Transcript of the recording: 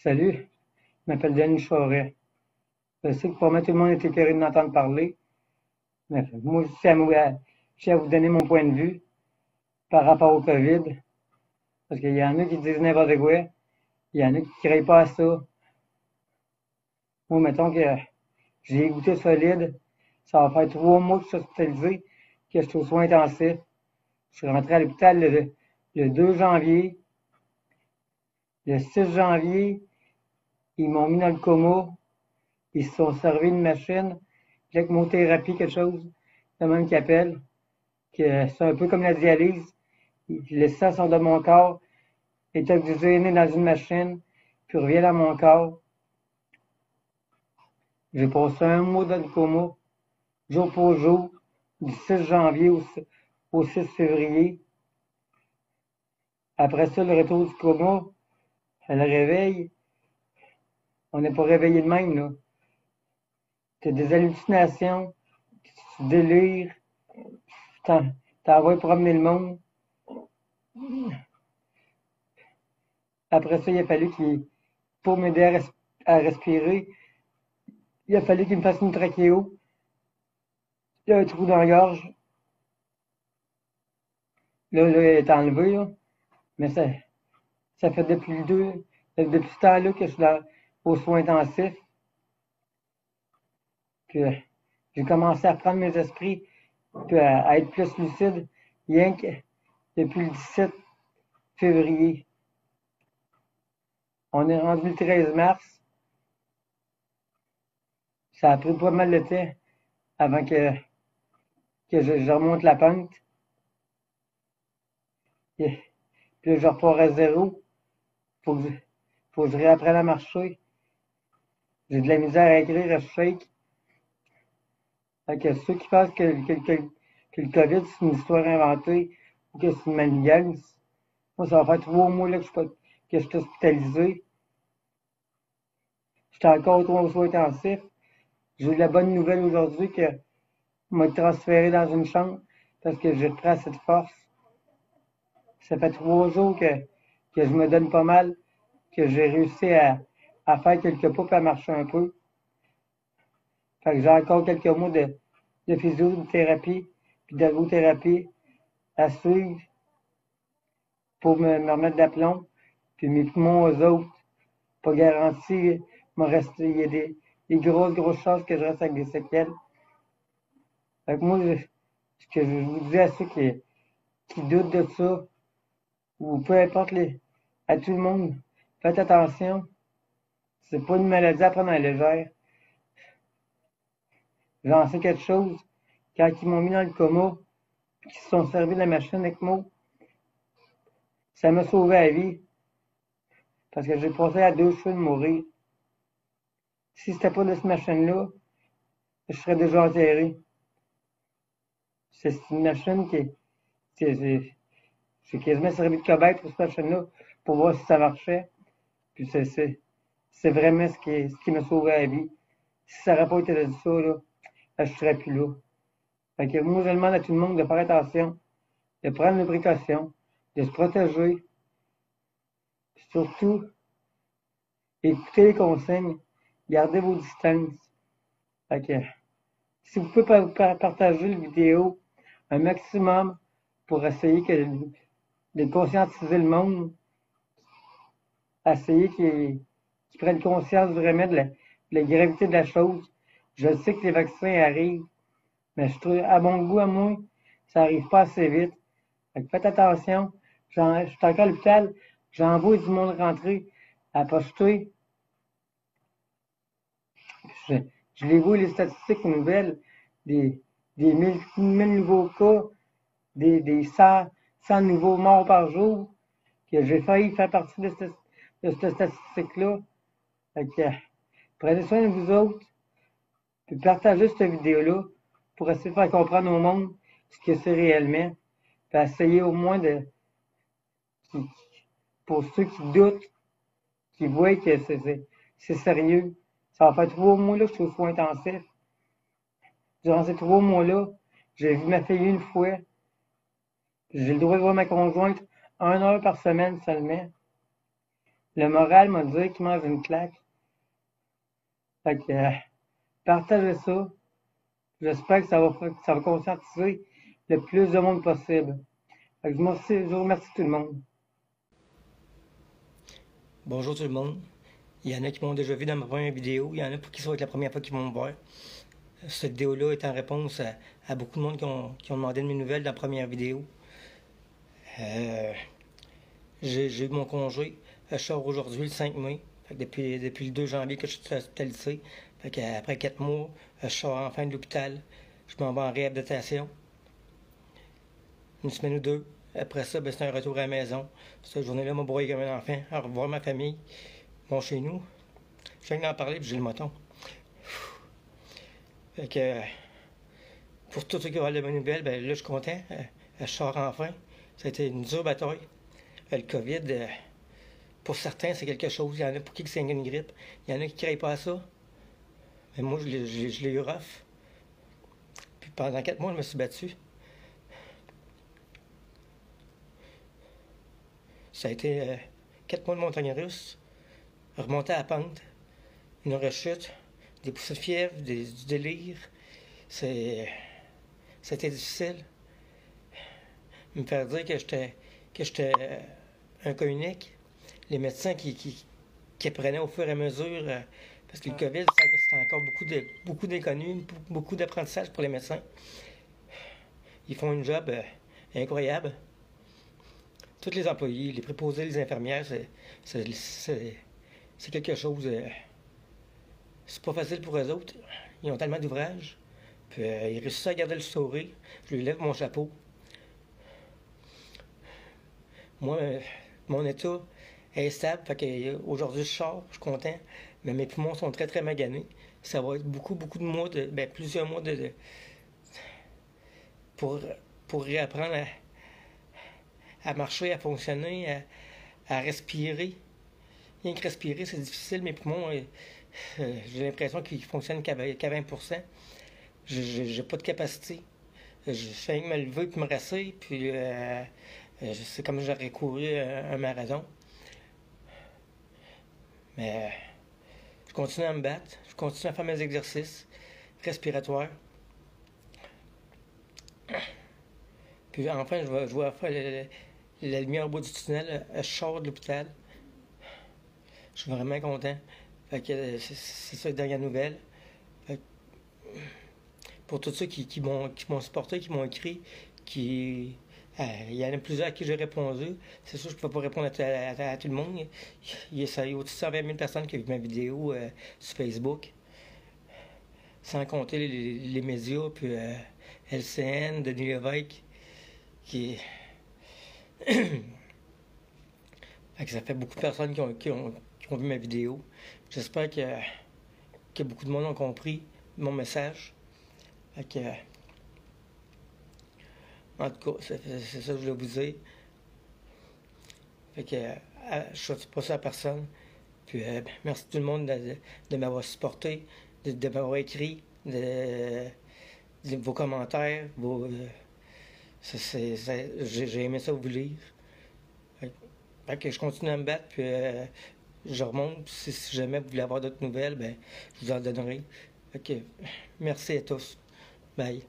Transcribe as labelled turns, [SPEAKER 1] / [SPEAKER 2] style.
[SPEAKER 1] Salut, je m'appelle Denis Charest. Je sais que pour moi, tout le monde est écœuré de m'entendre parler, mais moi, je tiens à vous donner mon point de vue par rapport au COVID, parce qu'il y en a qui disent n'importe quoi, il y en a qui ne créent pas à ça. Moi, mettons que j'ai goûté solide, ça va faire 3 mois que je suis hospitalisé, que je suis aux soins intensifs. Je suis rentré à l'hôpital le 2 janvier. Le 6 janvier, ils m'ont mis dans le coma. Ils se sont servis une machine, l'ECMO-thérapie, quelque chose, le même qu'ils appellent, que c'est un peu comme la dialyse. Le sang sort de mon corps, est oxygéné dans une machine, puis revient dans mon corps. J'ai passé un mois dans le coma, jour pour jour, du 6 janvier au 6 février. Après ça, le retour du coma, le réveil, on n'est pas réveillé de même, là. T'as des hallucinations, tu délires, t'envoies promener le monde. Après ça, il a fallu pour m'aider à respirer, il a fallu qu'il me fasse une trachéo. Il y a un trou dans la gorge. Là, il est enlevé, là. Mais ça fait depuis ce temps-là que je suis aux soins intensifs. Puis, j'ai commencé à reprendre mes esprits, puis à être plus lucide, rien que depuis le 17 février. On est rendu le 13 mars. Ça a pris pas mal de temps avant que je remonte la pente. Et, puis là, je repars à zéro. Faut que je, faut que je réapprenne à marcher. J'ai de la misère à écrire, à shake. Fait que ceux qui pensent que le COVID, c'est une histoire inventée ou que c'est une manigance, moi, ça va faire 3 mois là, que je suis hospitalisé. J'étais encore aux soins intensifs. J'ai eu la bonne nouvelle aujourd'hui que m'a transféré dans une chambre parce que j'ai repris assez de force. Ça fait 3 jours que je me donne pas mal, que j'ai réussi à faire quelques pas et à marcher un peu. Fait que j'ai encore quelques mois de physiothérapie puis d'ergothérapie à suivre pour me remettre d'aplomb. Puis mes poumons aux autres, pas garanti, il y a des grosses chances que je reste avec des séquelles. Fait que moi, ce que je vous dis à ceux qui doutent de ça, ou peu importe à tout le monde, faites attention. C'est pas une maladie à prendre à la légère. J'en sais quelque chose. Quand ils m'ont mis dans le coma, puis qu'ils se sont servis de la machine ECMO, ça m'a sauvé la vie. Parce que j'ai passé à 2 cheveux de mourir. Si c'était pas de cette machine-là, je serais déjà enterré. C'est une machine j'ai quasiment servi de cobaye pour cette machine-là, pour voir si ça marchait. Puis c'est vraiment ce qui m'a sauvé la vie. Si ça n'aurait pas été de ça, là, je serais plus là. Fait que moi, je demande à tout le monde de faire attention, de prendre les précautions, de se protéger. Puis surtout, écoutez les consignes, gardez vos distances. Fait que, si vous pouvez partager la vidéo un maximum pour essayer de conscientiser le monde, essayer qu'ils prennent conscience vraiment de la gravité de la chose. Je sais que les vaccins arrivent, mais je trouve, à mon goût, à moi, ça arrive pas assez vite. Fait que faites attention. Je suis encore à l'hôpital, j'envoie du monde rentrer à poster. Je, je les vois, les statistiques nouvelles, des, des 1000 nouveaux cas, des 100 nouveaux morts par jour, que j'ai failli faire partie de cette statistique-là. Fait que, prenez soin de vous autres, puis partagez cette vidéo-là pour essayer de faire comprendre au monde ce que c'est réellement. Puis essayer au moins pour ceux qui doutent, qui voient que c'est sérieux. Ça va faire 3 mois là que je suis aux soins intensifs. Durant ces 3 mois-là, j'ai vu ma fille une fois. J'ai le droit de voir ma conjointe 1 heure par semaine seulement. le moral m'a dit qu'il mange une claque. Fait que, partagez ça. J'espère que ça va conscientiser le plus de monde possible. Fait que je vous remercie tout le monde.
[SPEAKER 2] Bonjour tout le monde. Il y en a qui m'ont déjà vu dans ma première vidéo, il y en a pour qui ça va être la première fois qu'ils vont me voir. Cette vidéo-là est en réponse à beaucoup de monde qui ont demandé de mes nouvelles dans la première vidéo. J'ai eu mon congé. Je sors aujourd'hui le 5 mai. Fait que depuis le 2 janvier que je suis hospitalisé. Fait qu'après 4 mois, je sors enfin de l'hôpital. Je m'en vais en réhabilitation. Une semaine ou deux. Après ça, c'est un retour à la maison. Cette journée-là, m'a broyé comme un enfant. À revoir ma famille. Bon, chez nous. Je viens d'en parler, puis j'ai le moton. Fait que, pour tous ceux qui ont de bonnes nouvelles, là, je suis content. Je sors enfin. Ça a été une dure bataille. Le COVID, pour certains, c'est quelque chose. Il y en a pour qui c'est une grippe. Il y en a qui ne créent pas à ça. Mais moi, je l'ai eu rough. Puis pendant 4 mois, je me suis battu. Ça a été 4 mois de montagne russe, remonter à la pente, une rechute, des poussées de fièvre, du délire. C'était difficile. Me faire dire que j'étais un cas unique. Les médecins qui apprenaient au fur et à mesure, parce que le COVID, c'était encore beaucoup d'inconnus, beaucoup d'apprentissage pour les médecins. Ils font un job incroyable. Tous les employés, les préposés, les infirmières, c'est quelque chose. C'est pas facile pour eux autres. Ils ont tellement d'ouvrages. Puis ils réussissent à garder le sourire. Je lui lève mon chapeau. Moi, mon état est stable. Fait qu'aujourd'hui, je sors, je suis content. Mais mes poumons sont très, très maganés. Ça va être beaucoup de mois, plusieurs mois pour réapprendre à marcher, à fonctionner, à respirer. Rien que respirer, c'est difficile. Mes poumons, j'ai l'impression qu'ils fonctionnent qu'à 20%. J'ai pas de capacité. Je fais rien que me lever puis me rasser, puis c'est comme si j'aurais couru un marathon. Mais je continue à me battre, je continue à faire mes exercices respiratoires. Puis enfin, je vois faire la lumière au bout du tunnel. Je sors de l'hôpital. Je suis vraiment content. Fait que c'est ça, la dernière nouvelle. Fait que, pour tous ceux qui m'ont supporté, qui m'ont écrit, il y en a plusieurs à qui j'ai répondu. C'est sûr que je ne peux pas répondre à tout le monde. Il y a au-dessus de 120 000 personnes qui ont vu ma vidéo sur Facebook. Sans compter les médias, puis LCN, Denis Lévesque, qui... fait que ça fait beaucoup de personnes qui ont vu ma vidéo. J'espère que beaucoup de monde ont compris mon message. Fait que, en tout cas, c'est ça que je voulais vous dire. Fait que je ne souhaite pas ça à personne. Puis merci tout le monde de m'avoir supporté, de m'avoir écrit, de vos commentaires, j'ai aimé ça vous lire. Fait que je continue à me battre, puis je remonte. Si jamais vous voulez avoir d'autres nouvelles, je vous en donnerai. Fait que merci à tous. Bye.